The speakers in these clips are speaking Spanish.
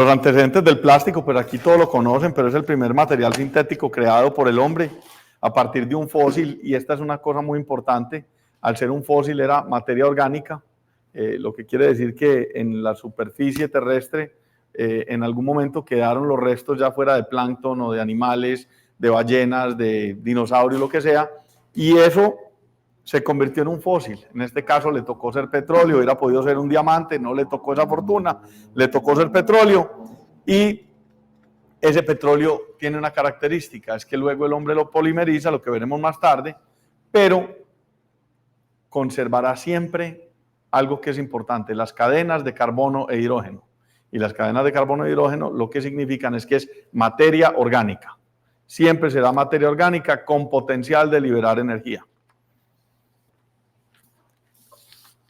Los antecedentes del plástico, pues aquí todos lo conocen, pero es el primer material sintético creado por el hombre a partir de un fósil, y esta es una cosa muy importante. Al ser un fósil era materia orgánica, lo que quiere decir que en la superficie terrestre en algún momento quedaron los restos ya fuera de plancton o de animales, de ballenas, de dinosaurios, lo que sea, y eso se convirtió en un fósil. En este caso le tocó ser petróleo, hubiera podido ser un diamante, no le tocó esa fortuna, le tocó ser petróleo, y ese petróleo tiene una característica, es que luego el hombre lo polimeriza, lo que veremos más tarde, pero conservará siempre algo que es importante, las cadenas de carbono e hidrógeno. Y las cadenas de carbono e hidrógeno lo que significan es que es materia orgánica. Siempre será materia orgánica con potencial de liberar energía.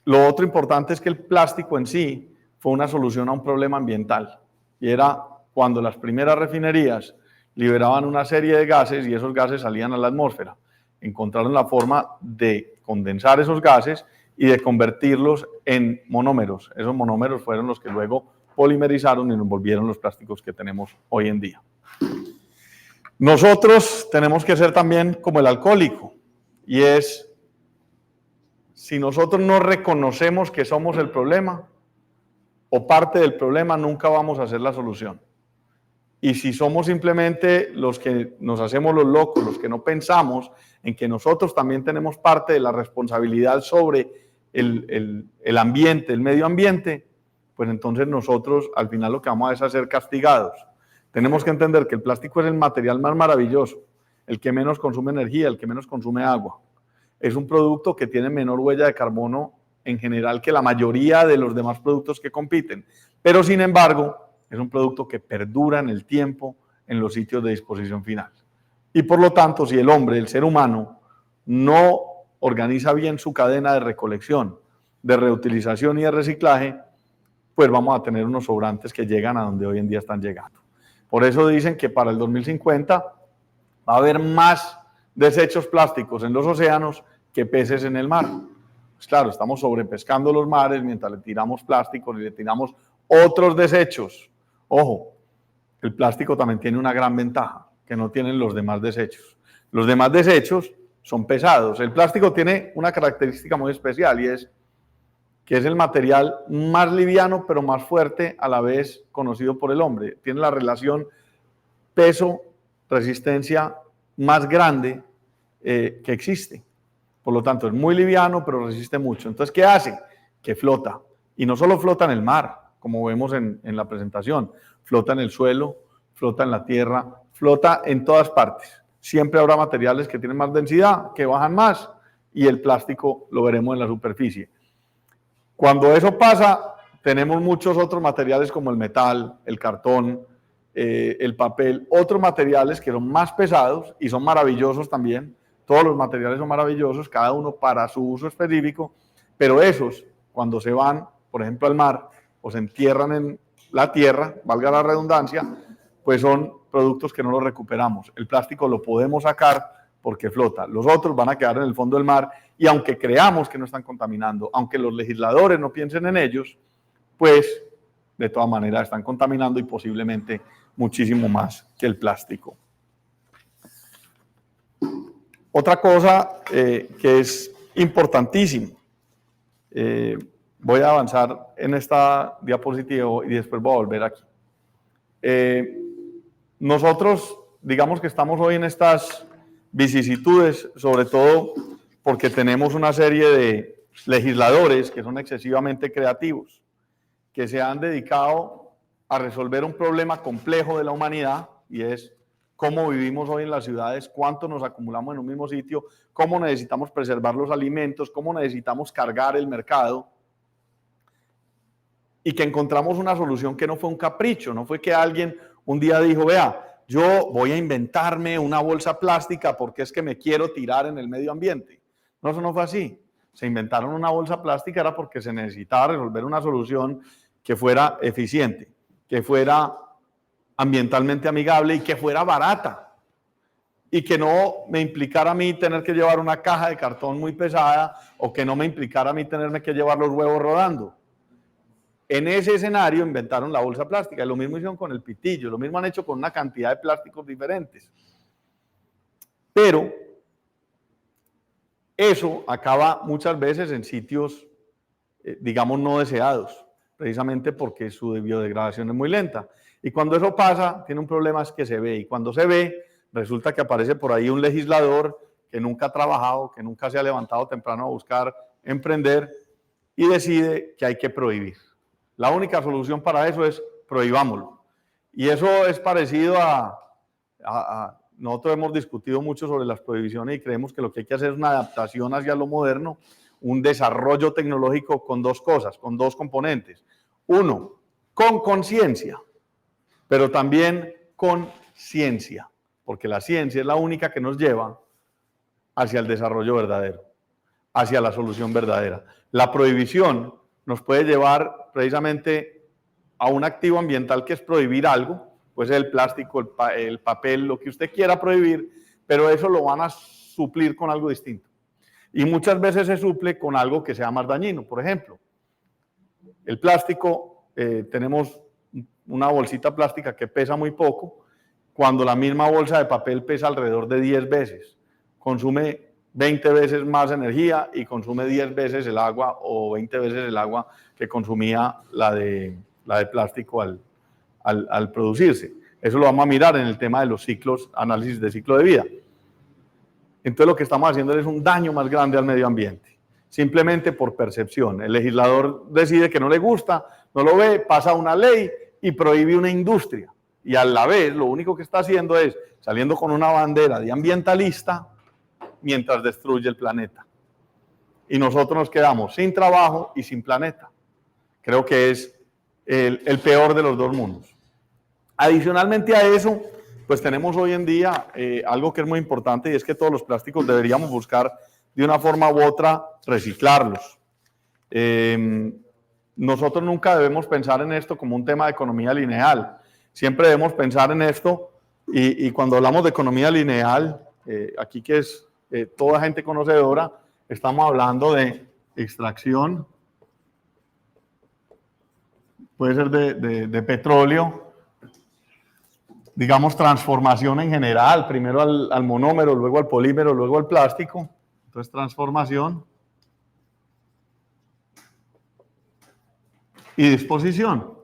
Lo otro importante es que el plástico en sí fue una solución a un problema ambiental, y era cuando las primeras refinerías liberaban una serie de gases y esos gases salían a la atmósfera. Encontraron la forma de condensar esos gases y de convertirlos en monómeros. Esos monómeros fueron los que luego polimerizaron y nos volvieron los plásticos que tenemos hoy en día. Nosotros tenemos que ser también como el alcohólico, y es, si nosotros no reconocemos que somos el problema o parte del problema, nunca vamos a ser la solución. Y si somos simplemente los que nos hacemos los locos, los que no pensamos en que nosotros también tenemos parte de la responsabilidad sobre el ambiente, el medio ambiente, pues entonces nosotros al final lo que vamos a ser castigados. Tenemos que entender que el plástico es el material más maravilloso, el que menos consume energía, el que menos consume agua. Es un producto que tiene menor huella de carbono en general que la mayoría de los demás productos que compiten, pero sin embargo es un producto que perdura en el tiempo en los sitios de disposición final. Y por lo tanto, si el hombre, el ser humano, no organiza bien su cadena de recolección, de reutilización y de reciclaje, pues vamos a tener unos sobrantes que llegan a donde hoy en día están llegando. Por eso dicen que para el 2050 va a haber más desechos plásticos en los océanos que peces en el mar. Pues claro, estamos sobrepescando los mares mientras le tiramos plásticos y le tiramos otros desechos. Ojo, el plástico también tiene una gran ventaja que no tienen los demás desechos. Los demás desechos son pesados. El plástico tiene una característica muy especial, y es que es el material más liviano pero más fuerte a la vez conocido por el hombre. Tiene la relación peso-resistencia más grande que existe. Por lo tanto, es muy liviano pero resiste mucho. Entonces, ¿qué hace? Que flota. Y no solo flota en el mar, como vemos en la presentación, flota en el suelo, flota en la tierra, flota en todas partes. Siempre habrá materiales que tienen más densidad, que bajan más, y el plástico lo veremos en la superficie. Cuando eso pasa, tenemos muchos otros materiales como el metal, el cartón, el papel, otros materiales que son más pesados y son maravillosos también. Todos los materiales son maravillosos, cada uno para su uso específico, pero esos, cuando se van, por ejemplo, al mar, o se entierran en la tierra, valga la redundancia, pues son productos que no los recuperamos. El plástico lo podemos sacar porque flota. Los otros van a quedar en el fondo del mar, y aunque creamos que no están contaminando, aunque los legisladores no piensen en ellos, pues de todas maneras están contaminando, y posiblemente muchísimo más que el plástico. Otra cosa que es importantísimo, voy a avanzar en esta diapositiva y después voy a volver aquí. Nosotros, digamos que estamos hoy en estas vicisitudes, sobre todo porque tenemos una serie de legisladores que son excesivamente creativos, que se han dedicado a resolver un problema complejo de la humanidad, y es cómo vivimos hoy en las ciudades, cuánto nos acumulamos en un mismo sitio, cómo necesitamos preservar los alimentos, cómo necesitamos cargar el mercado, y que encontramos una solución que no fue un capricho, no fue que alguien un día dijo, vea, yo voy a inventarme una bolsa plástica porque es que me quiero tirar en el medio ambiente. No, eso no fue así. Se inventaron una bolsa plástica era porque se necesitaba resolver una solución que fuera eficiente, que fuera ambientalmente amigable y que fuera barata, y que no me implicara a mí tener que llevar una caja de cartón muy pesada, o que no me implicara a mí tenerme que llevar los huevos rodando. En ese escenario inventaron la bolsa plástica, y lo mismo hicieron con el pitillo, lo mismo han hecho con una cantidad de plásticos diferentes. Pero eso acaba muchas veces en sitios, digamos, no deseados, precisamente porque su biodegradación es muy lenta. Y cuando eso pasa, tiene un problema, es que se ve, y cuando se ve, resulta que aparece por ahí un legislador que nunca ha trabajado, que nunca se ha levantado temprano a buscar emprender, y decide que hay que prohibir. La única solución para eso es prohibámoslo. Y eso es parecido nosotros hemos discutido mucho sobre las prohibiciones y creemos que lo que hay que hacer es una adaptación hacia lo moderno, un desarrollo tecnológico con dos cosas, con dos componentes. Uno, con conciencia, pero también con ciencia, porque la ciencia es la única que nos lleva hacia el desarrollo verdadero, hacia la solución verdadera. La prohibición nos puede llevar precisamente a un activo ambiental que es prohibir algo, pues el plástico, el papel, lo que usted quiera prohibir, pero eso lo van a suplir con algo distinto. Y muchas veces se suple con algo que sea más dañino. Por ejemplo, el plástico, tenemos una bolsita plástica que pesa muy poco, cuando la misma bolsa de papel pesa alrededor de 10 veces. Consume 20 veces más energía y consume 10 veces el agua o 20 veces el agua que consumía la de plástico al producirse. Eso lo vamos a mirar en el tema de los ciclos, análisis de ciclo de vida. Entonces lo que estamos haciendo es un daño más grande al medio ambiente, simplemente por percepción. El legislador decide que no le gusta, no lo ve, pasa una ley y prohíbe una industria. Y a la vez lo único que está haciendo es saliendo con una bandera de ambientalista mientras destruye el planeta. Y nosotros nos quedamos sin trabajo y sin planeta. Creo que es el peor de los dos mundos. Adicionalmente a eso, pues tenemos hoy en día algo que es muy importante, y es que todos los plásticos deberíamos buscar de una forma u otra reciclarlos. Nosotros nunca debemos pensar en esto como un tema de economía lineal. Siempre debemos pensar en esto, y cuando hablamos de economía lineal, aquí que es toda gente conocedora, estamos hablando de extracción, puede ser de petróleo, digamos transformación en general, primero al monómero, luego al polímero, luego al plástico, entonces transformación y disposición.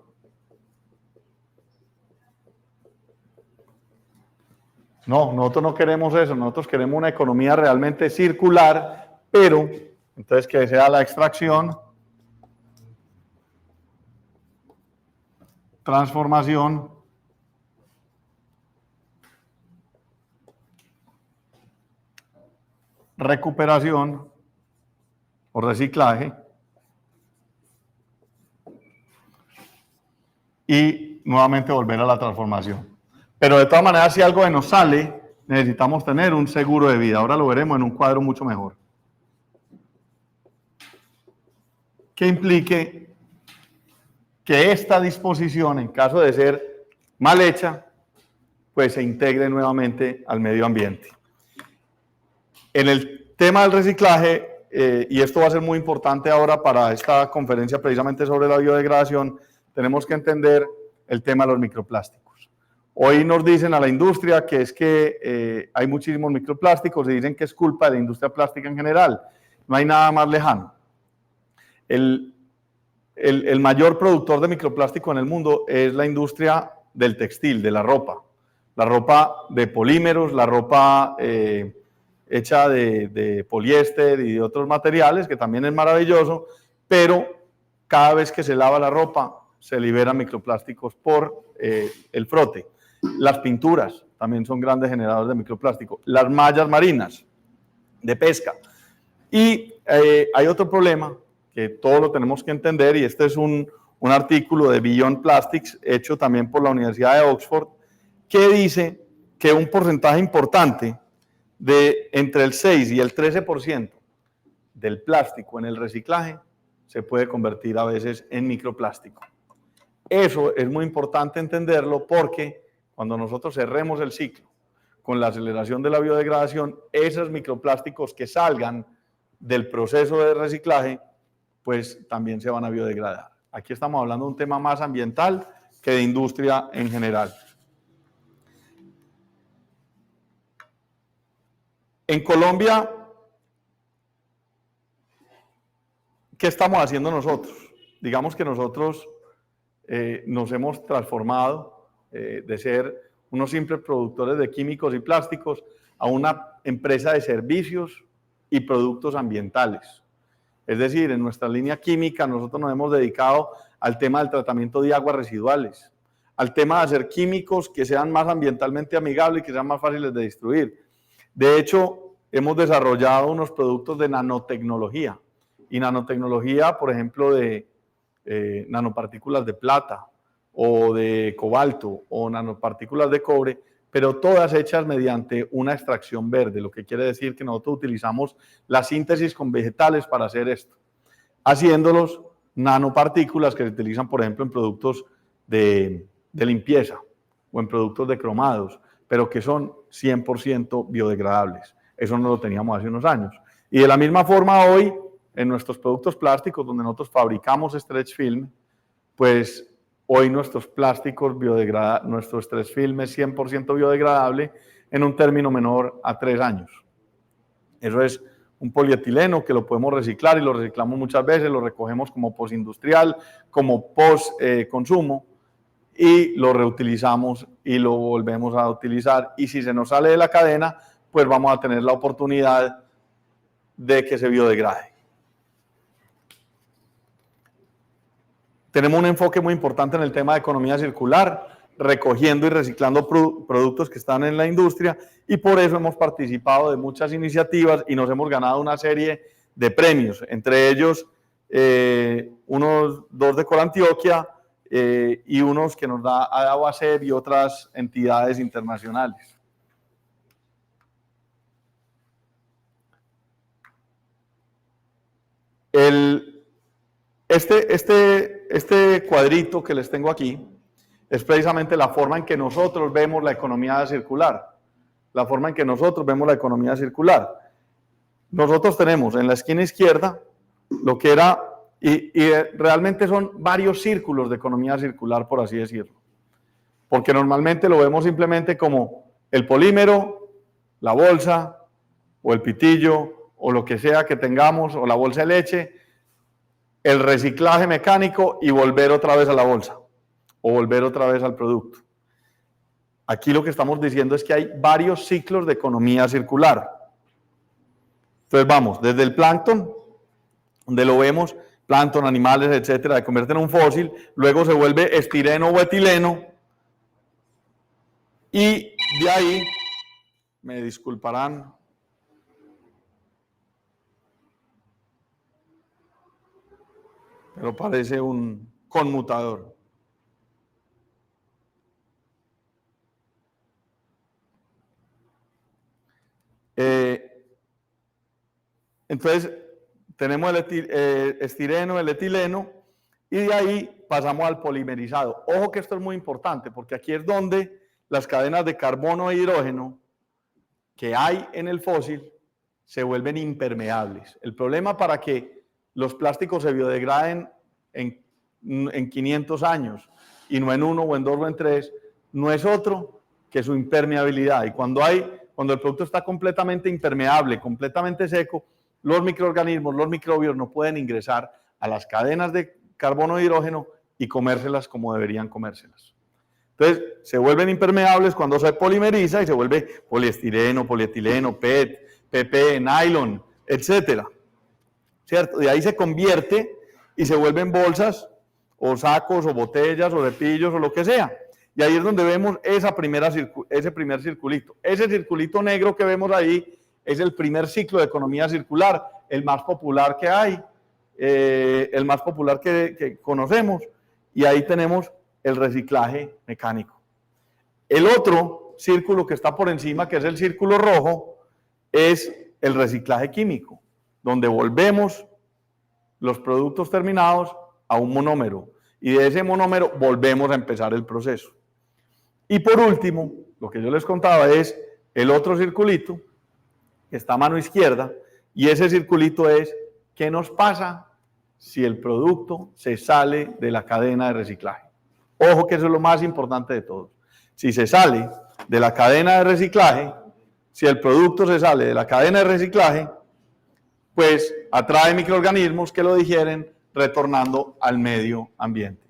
No, nosotros no queremos eso, nosotros queremos una economía realmente circular, pero entonces que sea la extracción, transformación, recuperación o reciclaje y nuevamente volver a la transformación. Pero de todas maneras, si algo de nos sale, necesitamos tener un seguro de vida. Ahora lo veremos en un cuadro mucho mejor, que implique que esta disposición, en caso de ser mal hecha, pues se integre nuevamente al medio ambiente. En el tema del reciclaje, y esto va a ser muy importante ahora para esta conferencia precisamente sobre la biodegradación, tenemos que entender el tema de los microplásticos. Hoy nos dicen a la industria que es que hay muchísimos microplásticos y dicen que es culpa de la industria plástica en general. No hay nada más lejano. El mayor productor de microplástico en el mundo es la industria del textil, de la ropa de polímeros, la ropa hecha de poliéster y de otros materiales, que también es maravilloso, pero cada vez que se lava la ropa se liberan microplásticos por el frote. Las pinturas también son grandes generadores de microplástico, las mallas marinas de pesca. Y hay otro problema que todos lo tenemos que entender, y este es un artículo de Beyond Plastics hecho también por la Universidad de Oxford, que dice que un porcentaje importante de entre el 6 y el 13% del plástico en el reciclaje se puede convertir a veces en microplástico. Eso es muy importante entenderlo, porque cuando nosotros cerremos el ciclo con la aceleración de la biodegradación, esos microplásticos que salgan del proceso de reciclaje, pues también se van a biodegradar. Aquí estamos hablando de un tema más ambiental que de industria en general. En Colombia, ¿qué estamos haciendo nosotros? Digamos que nosotros nos hemos transformado de ser unos simples productores de químicos y plásticos a una empresa de servicios y productos ambientales. Es decir, en nuestra línea química nosotros nos hemos dedicado al tema del tratamiento de aguas residuales, al tema de hacer químicos que sean más ambientalmente amigables y que sean más fáciles de distribuir. De hecho, hemos desarrollado unos productos de nanotecnología, y nanotecnología, por ejemplo, de nanopartículas de plata o de cobalto o nanopartículas de cobre, pero todas hechas mediante una extracción verde, lo que quiere decir que nosotros utilizamos la síntesis con vegetales para hacer esto, haciéndolos nanopartículas que se utilizan, por ejemplo, en productos de limpieza o en productos de cromados, pero que son 100% biodegradables. Eso no lo teníamos hace unos años. Y de la misma forma hoy, en nuestros productos plásticos, donde nosotros fabricamos stretch film, pues hoy nuestros plásticos nuestro stretch film es 100% biodegradable en un término menor a 3 años. Eso es un polietileno que lo podemos reciclar y lo reciclamos muchas veces, lo recogemos como postindustrial, como post-consumo, y lo reutilizamos y lo volvemos a utilizar. Y si se nos sale de la cadena, pues vamos a tener la oportunidad de que se biodegrade. Tenemos un enfoque muy importante en el tema de economía circular, recogiendo y reciclando productos que están en la industria, y por eso hemos participado de muchas iniciativas y nos hemos ganado una serie de premios, entre ellos unos 2 de Colantioquia y unos que nos da ADAWACEP y otras entidades internacionales. Este cuadrito que les tengo aquí es precisamente la forma en que nosotros vemos la economía circular. La forma en que nosotros vemos la economía circular. Nosotros tenemos en la esquina izquierda lo que era, y realmente son varios círculos de economía circular, por así decirlo. Porque normalmente lo vemos simplemente como el polímero, la bolsa, o el pitillo, o lo que sea que tengamos, o la bolsa de leche, el reciclaje mecánico y volver otra vez a la bolsa o volver otra vez al producto. Aquí lo que estamos diciendo es que hay varios ciclos de economía circular. Entonces vamos, desde el plancton, donde lo vemos, plancton, animales, etcétera, se convierte en un fósil, luego se vuelve estireno o etileno, y de ahí, me disculparán, pero parece un conmutador. Entonces, tenemos el estireno, el etileno, y de ahí pasamos al polimerizado. Ojo que esto es muy importante, porque aquí es donde las cadenas de carbono e hidrógeno que hay en el fósil se vuelven impermeables. El problema para que los plásticos se biodegraden en 500 años, y no en 1 o en 2 o en 3, no es otro que su impermeabilidad. Y cuando el producto está completamente impermeable, completamente seco, los microorganismos, los microbios no pueden ingresar a las cadenas de carbono e hidrógeno y comérselas como deberían comérselas. Entonces, se vuelven impermeables cuando se polimeriza y se vuelve poliestireno, polietileno, PET, PP, nylon, etcétera. ¿Cierto? De ahí se convierte y se vuelven bolsas o sacos o botellas o de pillos o lo que sea. Y ahí es donde vemos ese primer circulito. Ese circulito negro que vemos ahí es el primer ciclo de economía circular, el más popular que hay, el más popular que conocemos, y ahí tenemos el reciclaje mecánico. El otro círculo que está por encima, que es el círculo rojo, es el reciclaje químico, donde volvemos los productos terminados a un monómero, y de ese monómero volvemos a empezar el proceso. Y por último, lo que yo les contaba es el otro circulito, que está a mano izquierda, y ese circulito es ¿qué nos pasa si el producto se sale de la cadena de reciclaje. Ojo que eso es lo más importante de todo. Si se sale de la cadena de reciclaje, si el producto se sale de la cadena de reciclaje, pues atrae microorganismos que lo digieren, retornando al medio ambiente.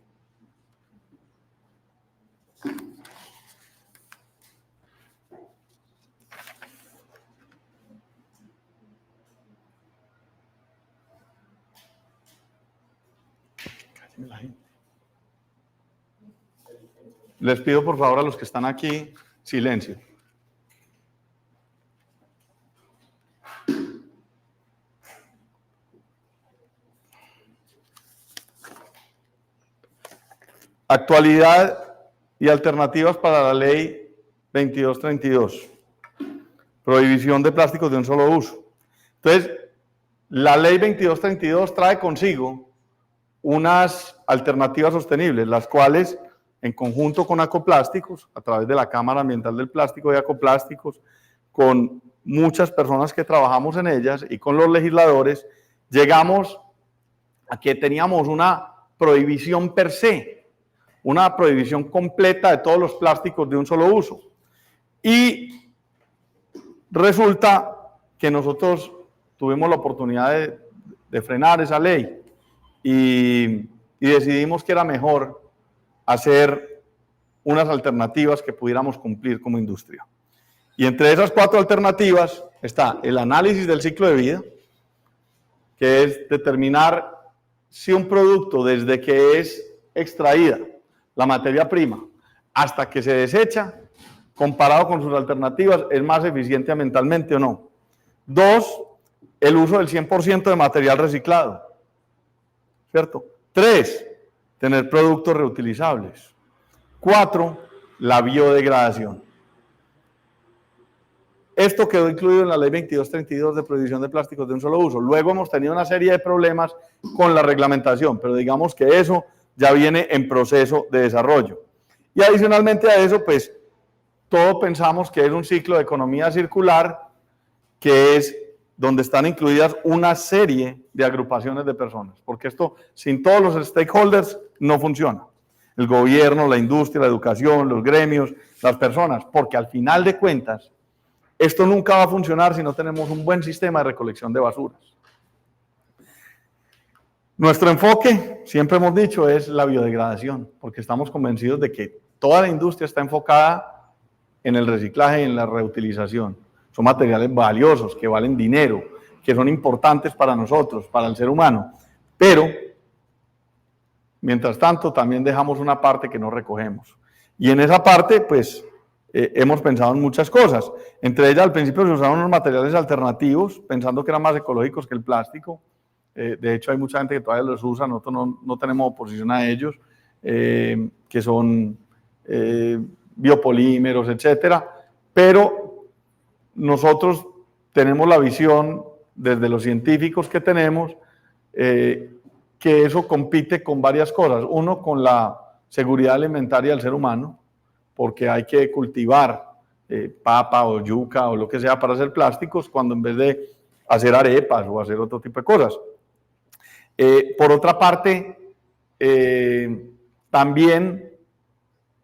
Les pido por favor a los que están aquí silencio. Actualidad y alternativas para la ley 2232. Prohibición de plásticos de un solo uso. Entonces, la ley 2232 trae consigo unas alternativas sostenibles, las cuales, en conjunto con Acoplásticos, a través de la Cámara Ambiental del Plástico y Acoplásticos, con muchas personas que trabajamos en ellas y con los legisladores, llegamos a que teníamos una prohibición per se, una prohibición completa de todos los plásticos de un solo uso. Y resulta que nosotros tuvimos la oportunidad de frenar esa ley y decidimos que era mejor hacer unas alternativas que pudiéramos cumplir como industria. Y entre esas 4 alternativas está el análisis del ciclo de vida, que es determinar si un producto desde que es extraída la materia prima hasta que se desecha, comparado con sus alternativas, es más eficiente ambientalmente o no. 2, el uso del 100% de material reciclado, ¿cierto? 3, tener productos reutilizables. 4, la biodegradación. Esto quedó incluido en la ley 2232 de prohibición de plásticos de un solo uso. Luego hemos tenido una serie de problemas con la reglamentación, pero digamos que eso ya viene en proceso de desarrollo. Y adicionalmente a eso, pues, todo pensamos que es un ciclo de economía circular, que es donde están incluidas una serie de agrupaciones de personas, porque esto, sin todos los stakeholders, no funciona. El gobierno, la industria, la educación, los gremios, las personas, porque al final de cuentas, esto nunca va a funcionar si no tenemos un buen sistema de recolección de basuras. Nuestro enfoque, siempre hemos dicho, es la biodegradación, porque estamos convencidos de que toda la industria está enfocada en el reciclaje y en la reutilización. Son materiales valiosos, que valen dinero, que son importantes para nosotros, para el ser humano, pero, mientras tanto, también dejamos una parte que no recogemos. Y en esa parte, pues, hemos pensado en muchas cosas. Entre ellas, al principio se usaron unos materiales alternativos, pensando que eran más ecológicos que el plástico. De hecho, hay mucha gente que todavía los usa, nosotros no tenemos oposición a ellos, que son biopolímeros, etcétera. Pero nosotros tenemos la visión, desde los científicos que tenemos, que eso compite con varias cosas. Uno, con la seguridad alimentaria del ser humano, porque hay que cultivar papa o yuca o lo que sea para hacer plásticos, cuando en vez de hacer arepas o hacer otro tipo de cosas. Por otra parte, también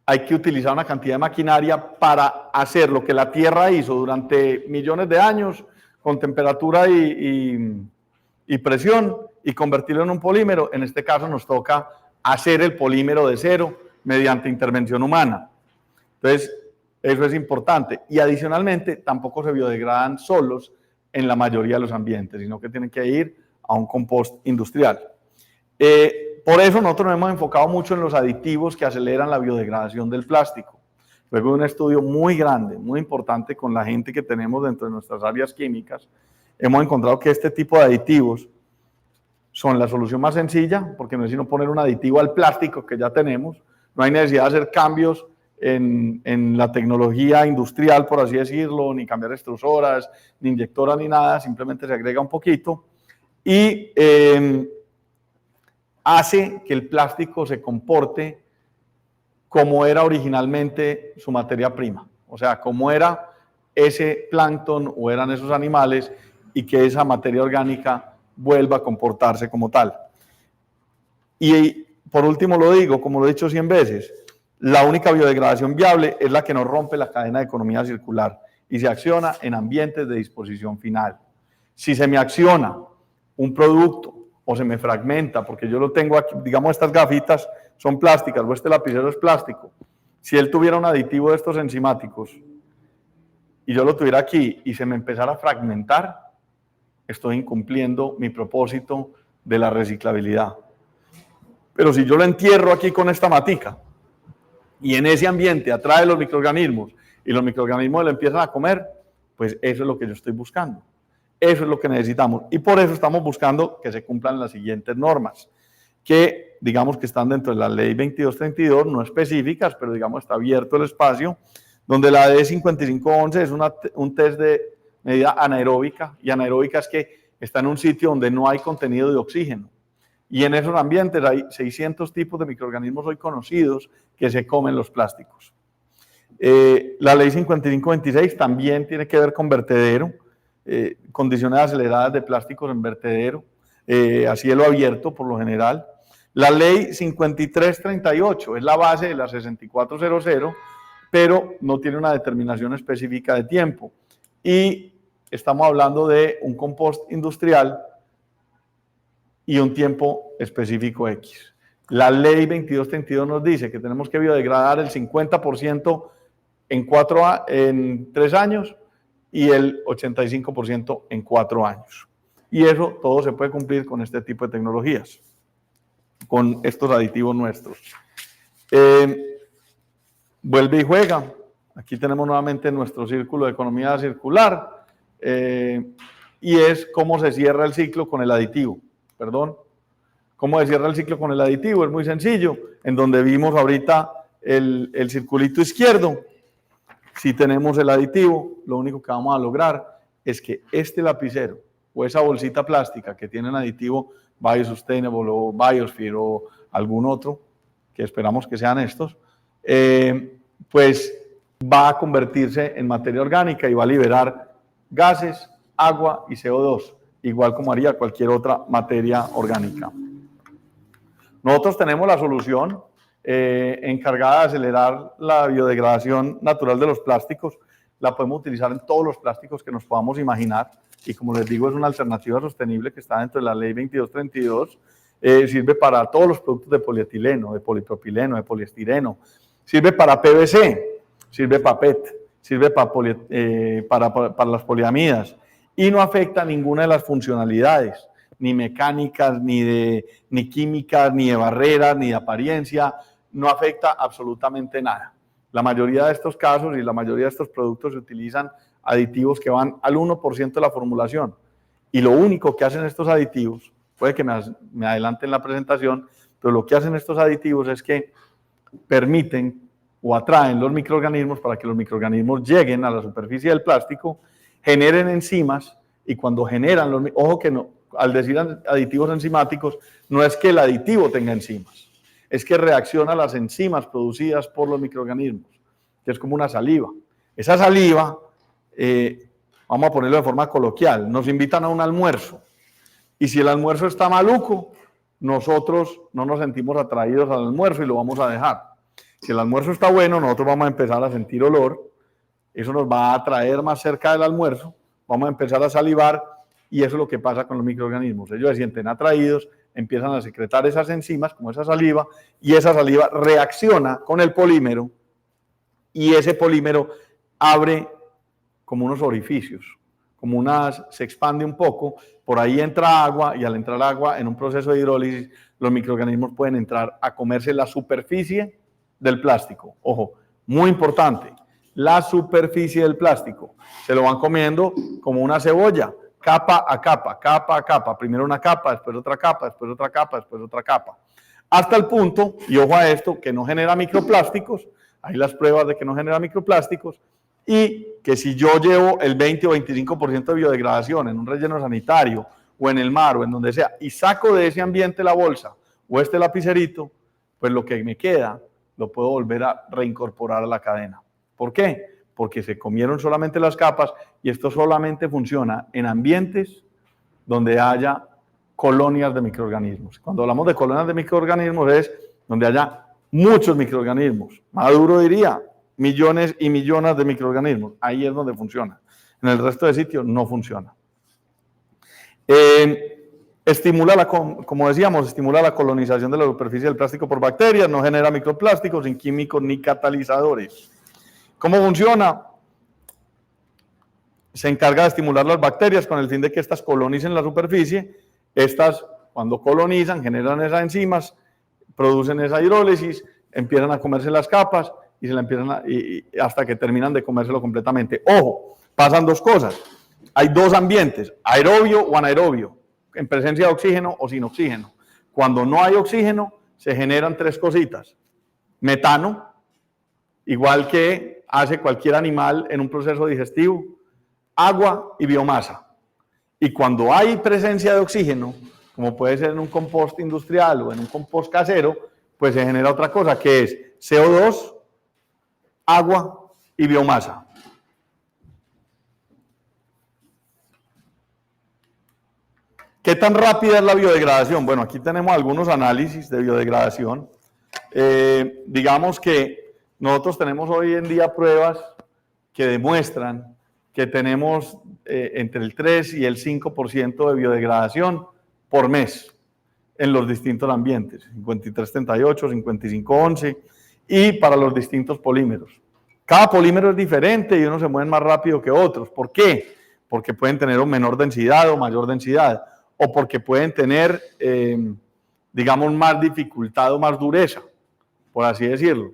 hay que utilizar una cantidad de maquinaria para hacer lo que la Tierra hizo durante millones de años, con temperatura y presión, y convertirlo en un polímero. En este caso nos toca hacer el polímero de cero mediante intervención humana. Entonces, eso es importante. Y adicionalmente, tampoco se biodegradan solos en la mayoría de los ambientes, sino que tienen que ir a un compost industrial. Por eso nosotros nos hemos enfocado mucho en los aditivos que aceleran la biodegradación del plástico. Luego de un estudio muy grande, muy importante con la gente que tenemos dentro de nuestras áreas químicas, hemos encontrado que este tipo de aditivos son la solución más sencilla, porque no es sino poner un aditivo al plástico que ya tenemos. No hay necesidad de hacer cambios en la tecnología industrial, por así decirlo, ni cambiar extrusoras, ni inyectoras, ni nada, simplemente se agrega un poquito y hace que el plástico se comporte como era originalmente su materia prima, o sea, como era ese plancton o eran esos animales, y que esa materia orgánica vuelva a comportarse como tal. Y por último lo digo, como lo he dicho 100 veces, la única biodegradación viable es la que no rompe la cadena de economía circular y se acciona en ambientes de disposición final. Si se me acciona un producto o se me fragmenta, porque yo lo tengo aquí, digamos estas gafitas son plásticas o este lapicero es plástico, si él tuviera un aditivo de estos enzimáticos y yo lo tuviera aquí y se me empezara a fragmentar, estoy incumpliendo mi propósito de la reciclabilidad. Pero si yo lo entierro aquí con esta matica y en ese ambiente atrae los microorganismos y los microorganismos lo empiezan a comer, pues eso es lo que yo estoy buscando. Eso es lo que necesitamos. Y por eso estamos buscando que se cumplan las siguientes normas, que digamos que están dentro de la ley 2232, no específicas, pero digamos está abierto el espacio, donde la D5511 es un test de medida anaeróbica, y anaeróbica es que está en un sitio donde no hay contenido de oxígeno. Y en esos ambientes hay 600 tipos de microorganismos hoy conocidos que se comen los plásticos. La ley 5526 también tiene que ver con vertedero, condiciones aceleradas de plásticos en vertedero, a cielo abierto por lo general. La ley 5338 es la base de la 6400, pero no tiene una determinación específica de tiempo. Y estamos hablando de un compost industrial y un tiempo específico X. La ley 2232 nos dice que tenemos que biodegradar el 50% en 3 años y el 85% en 4 años. Y eso todo se puede cumplir con este tipo de tecnologías, con estos aditivos nuestros. Vuelve y juega. Aquí tenemos nuevamente nuestro círculo de economía circular y es cómo se cierra el ciclo con el aditivo. ¿Cómo se cierra el ciclo con el aditivo? Es muy sencillo. En donde vimos ahorita el circulito izquierdo, si tenemos el aditivo, lo único que vamos a lograr es que este lapicero o esa bolsita plástica que tiene un aditivo Biosustainable o Biosphere o algún otro, que esperamos que sean estos, pues va a convertirse en materia orgánica y va a liberar gases, agua y CO2, igual como haría cualquier otra materia orgánica. Nosotros tenemos la solución encargada de acelerar la biodegradación natural de los plásticos. La podemos utilizar en todos los plásticos que nos podamos imaginar y, como les digo, es una alternativa sostenible que está dentro de la ley 2232. Sirve para todos los productos de polietileno, de polipropileno, de poliestireno. Sirve para PVC, sirve para PET, sirve para las poliamidas y no afecta ninguna de las funcionalidades, ni mecánicas, ni químicas, ni de barreras, ni de apariencia, no afecta absolutamente nada. La mayoría de estos casos y la mayoría de estos productos se utilizan aditivos que van al 1% de la formulación. Y lo único que hacen estos aditivos, puede que me adelante en la presentación, pero lo que hacen estos aditivos es que permiten o atraen los microorganismos para que los microorganismos lleguen a la superficie del plástico, generen enzimas y cuando generan, ojo que no, al decir aditivos enzimáticos, no es que el aditivo tenga enzimas, es que reacciona a las enzimas producidas por los microorganismos, que es como una saliva. Esa saliva, vamos a ponerlo de forma coloquial, nos invitan a un almuerzo y si el almuerzo está maluco, nosotros no nos sentimos atraídos al almuerzo y lo vamos a dejar. Si el almuerzo está bueno, nosotros vamos a empezar a sentir olor, eso nos va a atraer más cerca del almuerzo, vamos a empezar a salivar y eso es lo que pasa con los microorganismos. Ellos se sienten atraídos, empiezan a secretar esas enzimas, como esa saliva, y esa saliva reacciona con el polímero y ese polímero abre como unos orificios, se expande un poco, por ahí entra agua y al entrar agua en un proceso de hidrólisis, los microorganismos pueden entrar a comerse la superficie del plástico. Ojo, muy importante, la superficie del plástico. Se lo van comiendo como una cebolla, capa a capa, capa a capa. Primero una capa, después otra capa, después otra capa, después otra capa. Hasta el punto, y ojo a esto, que no genera microplásticos. Hay las pruebas de que no genera microplásticos. Y que si yo llevo el 20 o 25% de biodegradación en un relleno sanitario o en el mar o en donde sea y saco de ese ambiente la bolsa o este lapicerito, pues lo que me queda lo puedo volver a reincorporar a la cadena. ¿Por qué? Porque se comieron solamente las capas y esto solamente funciona en ambientes donde haya colonias de microorganismos. Cuando hablamos de colonias de microorganismos es donde haya muchos microorganismos. Maduro diría millones y millones de microorganismos. Ahí es donde funciona. En el resto de sitios no funciona. Estimula, como decíamos, estimula la colonización de la superficie del plástico por bacterias, no genera microplásticos, sin químicos ni catalizadores. ¿Cómo funciona? Se encarga de estimular las bacterias con el fin de que éstas colonicen la superficie. Estas, cuando colonizan, generan esas enzimas, producen esa hidrólisis, empiezan a comerse las capas y se la empiezan hasta que terminan de comérselo completamente. Ojo, pasan dos cosas. Hay dos ambientes, aerobio o anaerobio, en presencia de oxígeno o sin oxígeno. Cuando no hay oxígeno, se generan tres cositas. Metano, igual que hace cualquier animal en un proceso digestivo, agua y biomasa. Y cuando hay presencia de oxígeno, como puede ser en un compost industrial o en un compost casero, pues se genera otra cosa que es CO2, agua y biomasa. ¿Qué tan rápida es la biodegradación? Bueno, aquí tenemos algunos análisis de biodegradación. Digamos que nosotros tenemos hoy en día pruebas que demuestran que tenemos entre el 3 y el 5% de biodegradación por mes en los distintos ambientes, 5338, 5511, y para los distintos polímeros. Cada polímero es diferente y unos se mueven más rápido que otros. ¿Por qué? Porque pueden tener o menor densidad o mayor densidad, o porque pueden tener, digamos, más dificultad o más dureza, por así decirlo.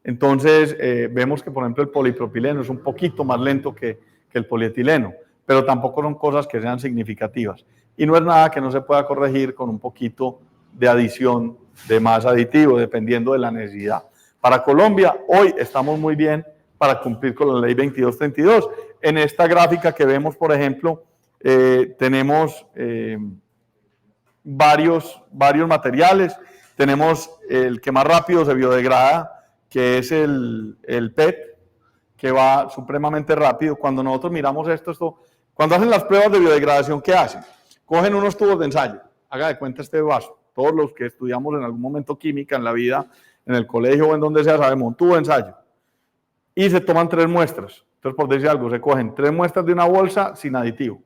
Entonces, vemos que, por ejemplo, el polipropileno es un poquito más lento que el polietileno, pero tampoco son cosas que sean significativas. Y no es nada que no se pueda corregir con un poquito de adición de más aditivo, dependiendo de la necesidad. Para Colombia, hoy estamos muy bien para cumplir con la ley 2232. En esta gráfica que vemos, por ejemplo, tenemos varios materiales. Tenemos el que más rápido se biodegrada, que es el PET, que va supremamente rápido. Cuando nosotros miramos esto, cuando hacen las pruebas de biodegradación, ¿qué hacen? Cogen unos tubos de ensayo, haga de cuenta este vaso. Todos los que estudiamos en algún momento química en la vida, en el colegio o en donde sea, sabemos, un tubo de ensayo. Y se toman 3 muestras. Entonces, por decir algo, se cogen 3 muestras de una bolsa sin aditivo,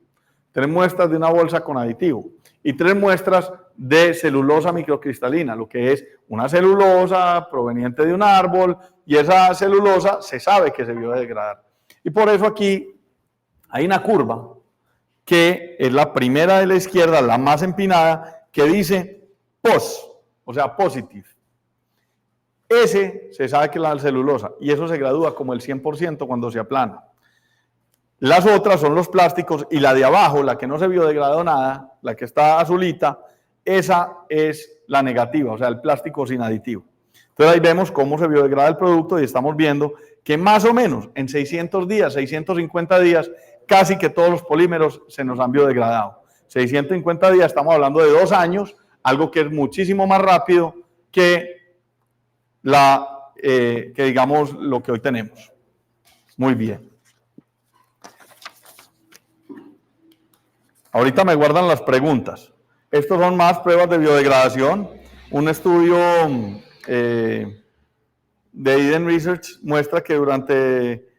3 muestras de una bolsa con aditivo y 3 muestras de celulosa microcristalina, lo que es una celulosa proveniente de un árbol, y esa celulosa se sabe que se biodegradar. Y por eso aquí hay una curva que es la primera de la izquierda, la más empinada, que dice POS, o sea, positive. Ese se sabe que es la celulosa y eso se gradúa como el 100% cuando se aplana. Las otras son los plásticos y la de abajo, la que no se biodegradó nada, la que está azulita, esa es la negativa, o sea, el plástico sin aditivo. Entonces ahí vemos cómo se biodegrada el producto y estamos viendo que más o menos en 600 días, 650 días, casi que todos los polímeros se nos han biodegradado. 650 días, estamos hablando de 2 años, algo que es muchísimo más rápido que digamos lo que hoy tenemos. Muy bien. Ahorita me guardan las preguntas. Estos son más pruebas de biodegradación. Un estudio de Eden Research muestra que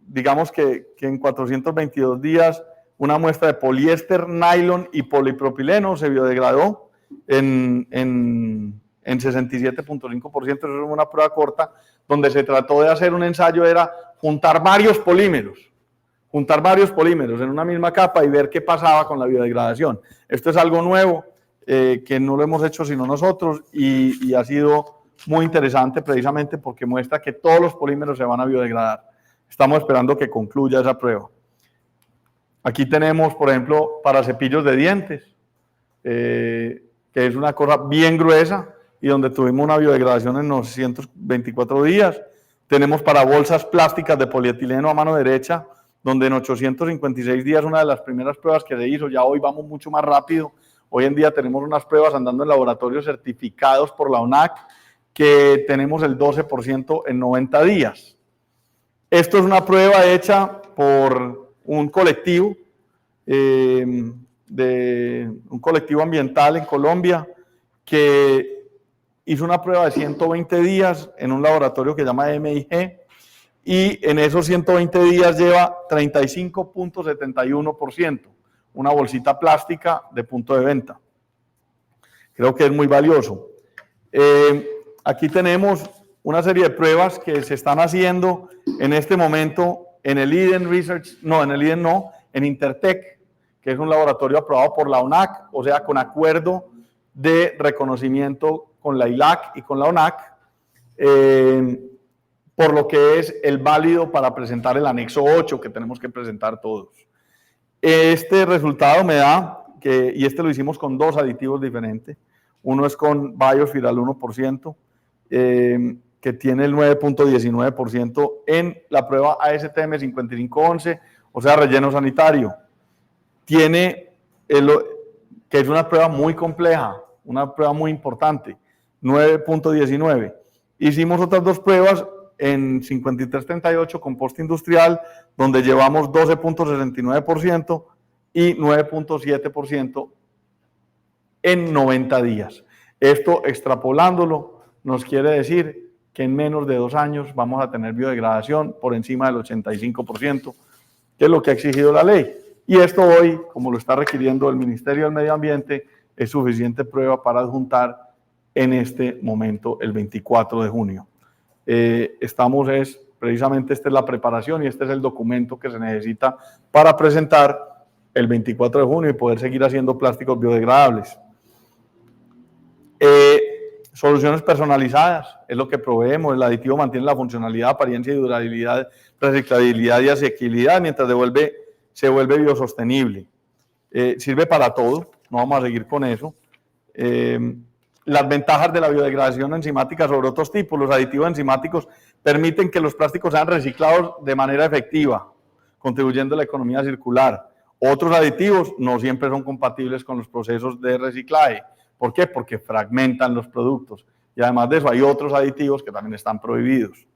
digamos que en 422 días una muestra de poliéster, nylon y polipropileno se biodegradó en 67.5%. Eso es una prueba corta donde se trató de hacer un ensayo, era juntar varios polímeros en una misma capa y ver qué pasaba con la biodegradación. Esto es algo nuevo que no lo hemos hecho sino nosotros y ha sido muy interesante precisamente porque muestra que todos los polímeros se van a biodegradar. Estamos esperando que concluya esa prueba. Aquí tenemos, por ejemplo, para cepillos de dientes, que es una cosa bien gruesa y donde tuvimos una biodegradación en 924 días. Tenemos para bolsas plásticas de polietileno a mano derecha, donde en 856 días, una de las primeras pruebas que se hizo, ya hoy vamos mucho más rápido. Hoy en día tenemos unas pruebas andando en laboratorios certificados por la ONAC, que tenemos el 12% en 90 días. Esto es una prueba hecha por un colectivo de un colectivo ambiental en Colombia que hizo una prueba de 120 días en un laboratorio que se llama MIG, y en esos 120 días lleva 35.71%, una bolsita plástica de punto de venta. Creo que es muy valioso. Aquí tenemos una serie de pruebas que se están haciendo en este momento en el Eden Research, no, en el Eden no, en Intertech, que es un laboratorio aprobado por la ONAC, o sea, con acuerdo de reconocimiento con la ILAC y con la ONAC, por lo que es el válido para presentar el anexo 8 que tenemos que presentar todos. Este resultado me da, y este lo hicimos con dos aditivos diferentes, uno es con Biosphere al 1%, que tiene el 9.19% en la prueba ASTM 5511, o sea, relleno sanitario. Tiene, que es una prueba muy compleja, una prueba muy importante, 9.19. Hicimos otras dos pruebas en 5338 composta industrial, donde llevamos 12.69% y 9.7% en 90 días. Esto, extrapolándolo, nos quiere decir que en menos de 2 años vamos a tener biodegradación por encima del 85%, que es lo que ha exigido la ley. Y esto hoy, como lo está requiriendo el Ministerio del Medio Ambiente, es suficiente prueba para adjuntar en este momento, el 24 de junio. Precisamente esta es la preparación y este es el documento que se necesita para presentar el 24 de junio y poder seguir haciendo plásticos biodegradables. Soluciones personalizadas, es lo que proveemos. El aditivo mantiene la funcionalidad, apariencia y durabilidad, reciclabilidad y asequibilidad, mientras se vuelve biosostenible. Sirve para todo, no vamos a seguir con eso. Las ventajas de la biodegradación enzimática sobre otros tipos. Los aditivos enzimáticos permiten que los plásticos sean reciclados de manera efectiva, contribuyendo a la economía circular. Otros aditivos no siempre son compatibles con los procesos de reciclaje. ¿Por qué? Porque fragmentan los productos. Y además de eso, hay otros aditivos que también están prohibidos.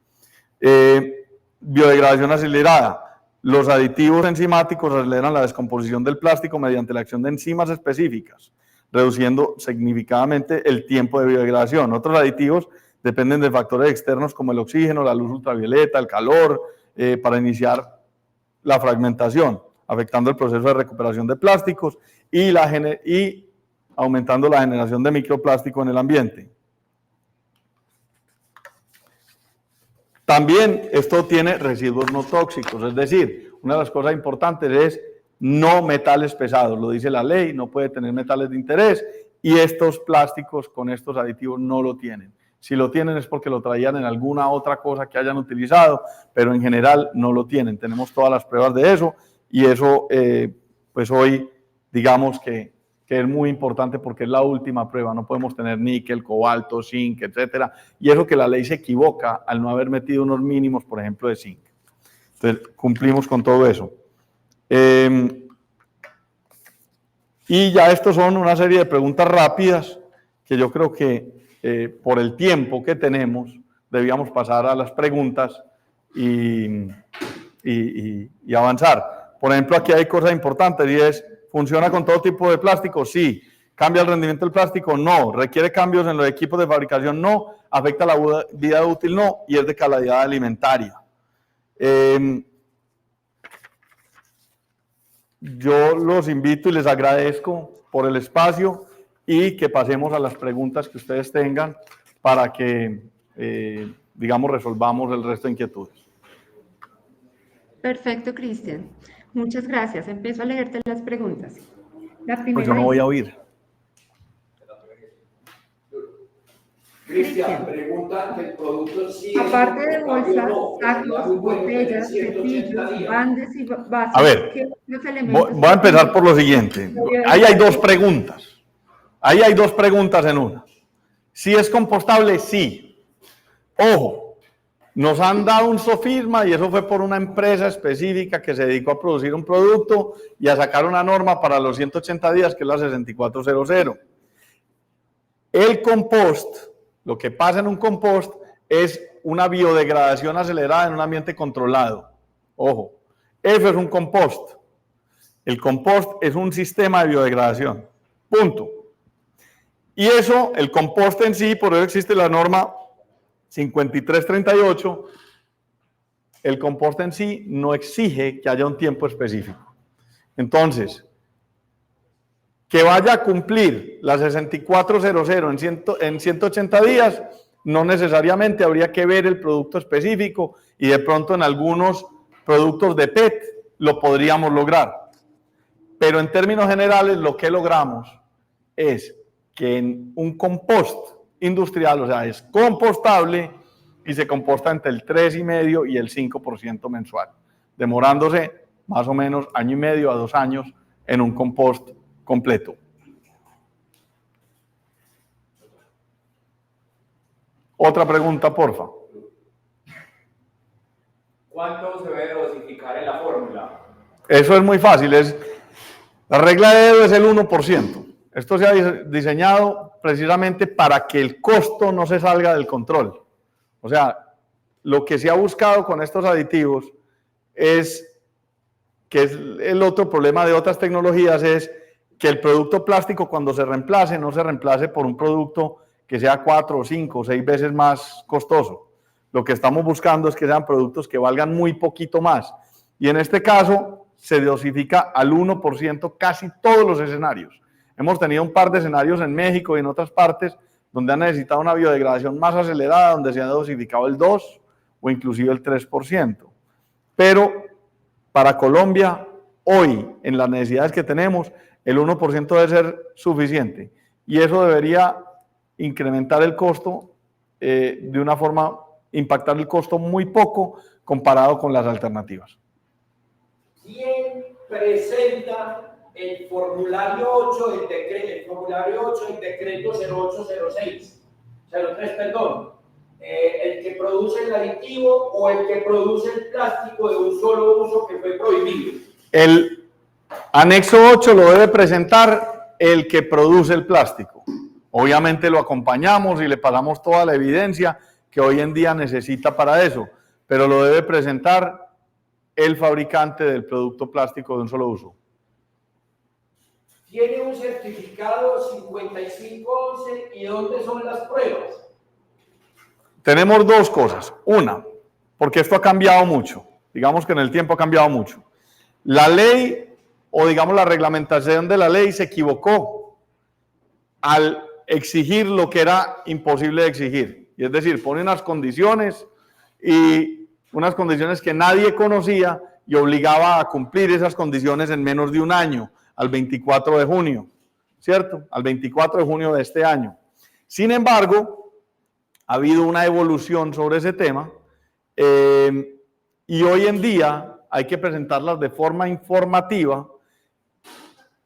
Biodegradación acelerada. Los aditivos enzimáticos aceleran la descomposición del plástico mediante la acción de enzimas específicas, reduciendo significativamente el tiempo de biodegradación. Otros aditivos dependen de factores externos como el oxígeno, la luz ultravioleta, el calor, para iniciar la fragmentación, afectando el proceso de recuperación de plásticos y aumentando la generación de microplástico en el ambiente. También esto tiene residuos no tóxicos, es decir, una de las cosas importantes es no metales pesados, lo dice la ley, no puede tener metales de interés y estos plásticos con estos aditivos no lo tienen. Si lo tienen es porque lo traían en alguna otra cosa que hayan utilizado, pero en general no lo tienen. Tenemos todas las pruebas de eso y eso pues hoy digamos que es muy importante porque es la última prueba, no podemos tener níquel, cobalto, zinc, etcétera, y eso que la ley se equivoca al no haber metido unos mínimos, por ejemplo, de zinc. Entonces, cumplimos con todo eso. Y ya estos son una serie de preguntas rápidas que yo creo que por el tiempo que tenemos debíamos pasar a las preguntas y avanzar. Por ejemplo, aquí hay cosas importantes y es, ¿funciona con todo tipo de plástico? Sí. ¿Cambia el rendimiento del plástico? No. ¿Requiere cambios en los equipos de fabricación? No. ¿Afecta la vida útil? No. Y es de calidad alimentaria. Yo los invito y les agradezco por el espacio y que pasemos a las preguntas que ustedes tengan para que, digamos, resolvamos el resto de inquietudes. Perfecto, Cristian. Muchas gracias. Empiezo a leerte las preguntas. La primera pues yo no voy a oír. Cristian, pregunta del producto sí. Aparte de bolsas, sacos, botellas, cepillos, bandes y vasos. A ver, voy a empezar por lo siguiente. Ahí hay dos preguntas. Ahí hay dos preguntas en una. Si es compostable, sí. Ojo, nos han dado un sofisma y eso fue por una empresa específica que se dedicó a producir un producto y a sacar una norma para los 180 días, que es la 6400. El compost, lo que pasa en un compost es una biodegradación acelerada en un ambiente controlado. Ojo, eso es un compost. El compost es un sistema de biodegradación. Punto. Y eso, el compost en sí, por eso existe la norma 5338, el compost en sí no exige que haya un tiempo específico. Entonces, que vaya a cumplir la 6400 en 180 días, no necesariamente habría que ver el producto específico y de pronto en algunos productos de PET lo podríamos lograr. Pero en términos generales lo que logramos es que en un compost industrial, o sea, es compostable y se composta entre el 3,5 y el 5% mensual, demorándose más o menos 1,5 a 2 años en un compost completo. Otra pregunta, porfa. ¿Cuánto se debe dosificar en la fórmula? Eso es muy fácil. La regla de dedo es el 1%. Esto se ha diseñado precisamente para que el costo no se salga del control. O sea, lo que se ha buscado con estos aditivos es, que es el otro problema de otras tecnologías, es que el producto plástico cuando se reemplace, no se reemplace por un producto que sea 4, 5 o 6 veces más costoso. Lo que estamos buscando es que sean productos que valgan muy poquito más. Y en este caso se dosifica al 1% casi todos los escenarios. Hemos tenido un par de escenarios en México y en otras partes donde han necesitado una biodegradación más acelerada, donde se ha dosificado el 2% o inclusive el 3%. Pero para Colombia, hoy, en las necesidades que tenemos, el 1% debe ser suficiente. Y eso debería incrementar el costo de una forma, impactar el costo muy poco comparado con las alternativas. ¿Quién presenta el formulario 8 del decreto 0806? 03, perdón. ¿El que produce el aditivo o el que produce el plástico de un solo uso que fue prohibido? El anexo 8 lo debe presentar el que produce el plástico. Obviamente lo acompañamos y le pasamos toda la evidencia que hoy en día necesita para eso, pero lo debe presentar el fabricante del producto plástico de un solo uso. ¿Tiene un certificado 5511 y dónde son las pruebas? Tenemos dos cosas. Una, porque esto ha cambiado mucho. Digamos que en el tiempo ha cambiado mucho. La ley, o digamos la reglamentación de la ley, se equivocó al exigir lo que era imposible de exigir. Y es decir, pone unas condiciones que nadie conocía y obligaba a cumplir esas condiciones en menos de un año, al 24 de junio, ¿cierto? Al 24 de junio de este año. Sin embargo, ha habido una evolución sobre ese tema y hoy en día hay que presentarlas de forma informativa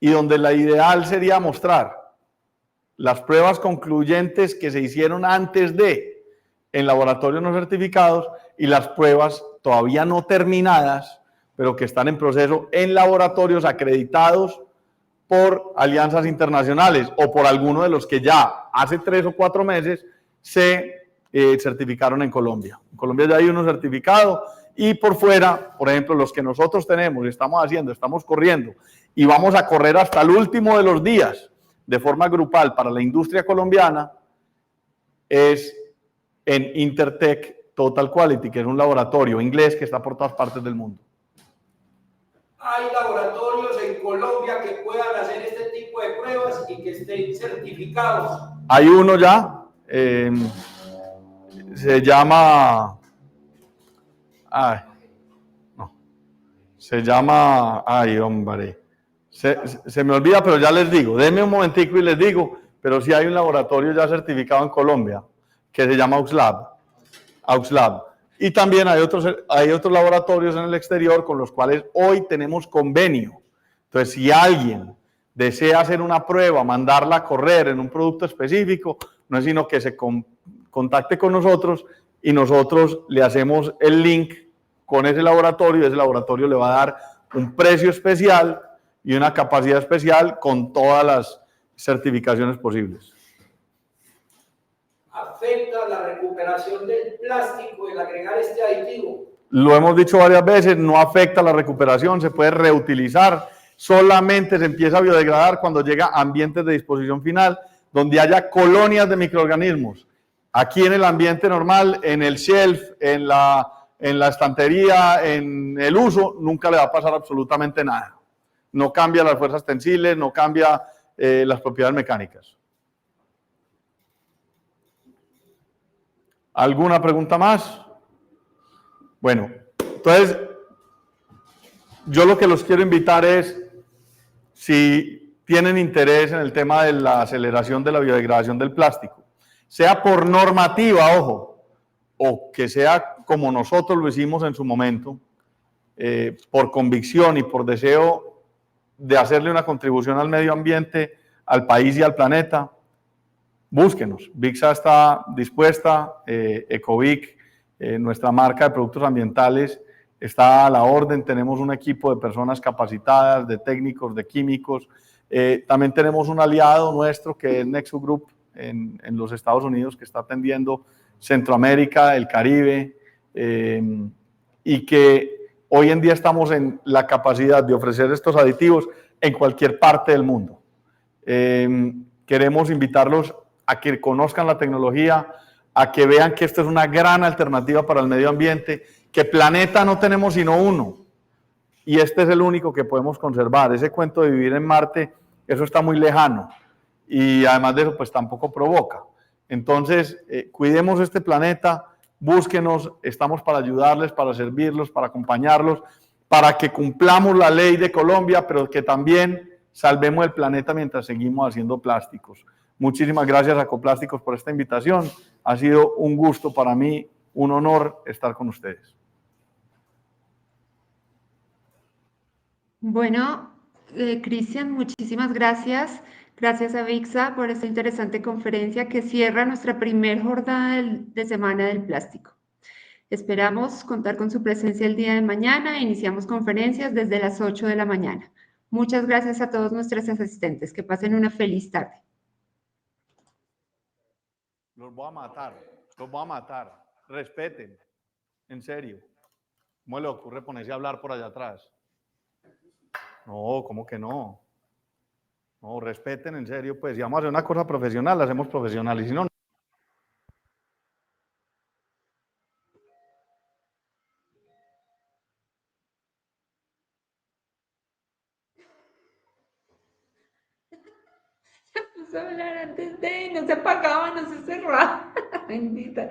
y donde la ideal sería mostrar las pruebas concluyentes que se hicieron antes de en laboratorios no certificados y las pruebas todavía no terminadas, pero que están en proceso en laboratorios acreditados por alianzas internacionales o por alguno de los que ya hace 3 o 4 meses se certificaron en Colombia. En Colombia ya hay uno certificado y por fuera, por ejemplo, los que nosotros tenemos, estamos corriendo y vamos a correr hasta el último de los días de forma grupal para la industria colombiana, es en Intertech Total Quality, que es un laboratorio inglés que está por todas partes del mundo. ¿Hay laboratorios en Colombia que puedan hacer este tipo de pruebas y que estén certificados? Hay uno ya, se llama... Ay, hombre, se me olvida, pero ya les digo, denme un momentico y les digo, pero sí hay un laboratorio ya certificado en Colombia, que se llama AUXLAB. Y también hay otros laboratorios en el exterior con los cuales hoy tenemos convenio. Entonces, si alguien desea hacer una prueba, mandarla a correr en un producto específico, no es sino que se contacte con nosotros y nosotros le hacemos el link con ese laboratorio le va a dar un precio especial y una capacidad especial con todas las certificaciones posibles. ¿Afecta la recuperación del plástico el agregar este aditivo? Lo hemos dicho varias veces, no afecta la recuperación, se puede reutilizar, solamente se empieza a biodegradar cuando llega a ambientes de disposición final, donde haya colonias de microorganismos. Aquí en el ambiente normal, en el shelf, en la estantería, en el uso, nunca le va a pasar absolutamente nada. No cambia las fuerzas tensiles, no cambia las propiedades mecánicas. ¿Alguna pregunta más? Bueno, entonces, yo lo que los quiero invitar es, si tienen interés en el tema de la aceleración de la biodegradación del plástico, sea por normativa, ojo, o que sea como nosotros lo hicimos en su momento, por convicción y por deseo de hacerle una contribución al medio ambiente, al país y al planeta, búsquenos. VICSA está dispuesta, Ecovic, nuestra marca de productos ambientales, está a la orden. Tenemos un equipo de personas capacitadas, de técnicos, de químicos. También tenemos un aliado nuestro que es Nexu Group en los Estados Unidos, que está atendiendo Centroamérica, el Caribe, y que hoy en día estamos en la capacidad de ofrecer estos aditivos en cualquier parte del mundo. Queremos invitarlos a que conozcan la tecnología, a que vean que esta es una gran alternativa para el medio ambiente, que planeta no tenemos sino uno, y este es el único que podemos conservar. Ese cuento de vivir en Marte, eso está muy lejano, y además de eso, pues tampoco provoca. Entonces, cuidemos este planeta, búsquenos, estamos para ayudarles, para servirlos, para acompañarlos, para que cumplamos la ley de Colombia, pero que también salvemos el planeta mientras seguimos haciendo plásticos. Muchísimas gracias a Ecoplásticos por esta invitación. Ha sido un gusto para mí, un honor estar con ustedes. Bueno, Cristian, muchísimas gracias. Gracias a VICSA por esta interesante conferencia que cierra nuestra primera jornada de Semana del Plástico. Esperamos contar con su presencia el día de mañana. Iniciamos conferencias desde las 8 de la mañana. Muchas gracias a todos nuestros asistentes. Que pasen una feliz tarde. Los voy a matar, los voy a matar. Respeten, en serio. ¿Cómo le ocurre ponerse a hablar por allá atrás? No, ¿cómo que no? No, respeten, en serio, pues. Si vamos a hacer una cosa profesional, la hacemos profesional. Y si no, no. Se puso a hablar antes de, no se apagaba, no se cerraba. Bendita.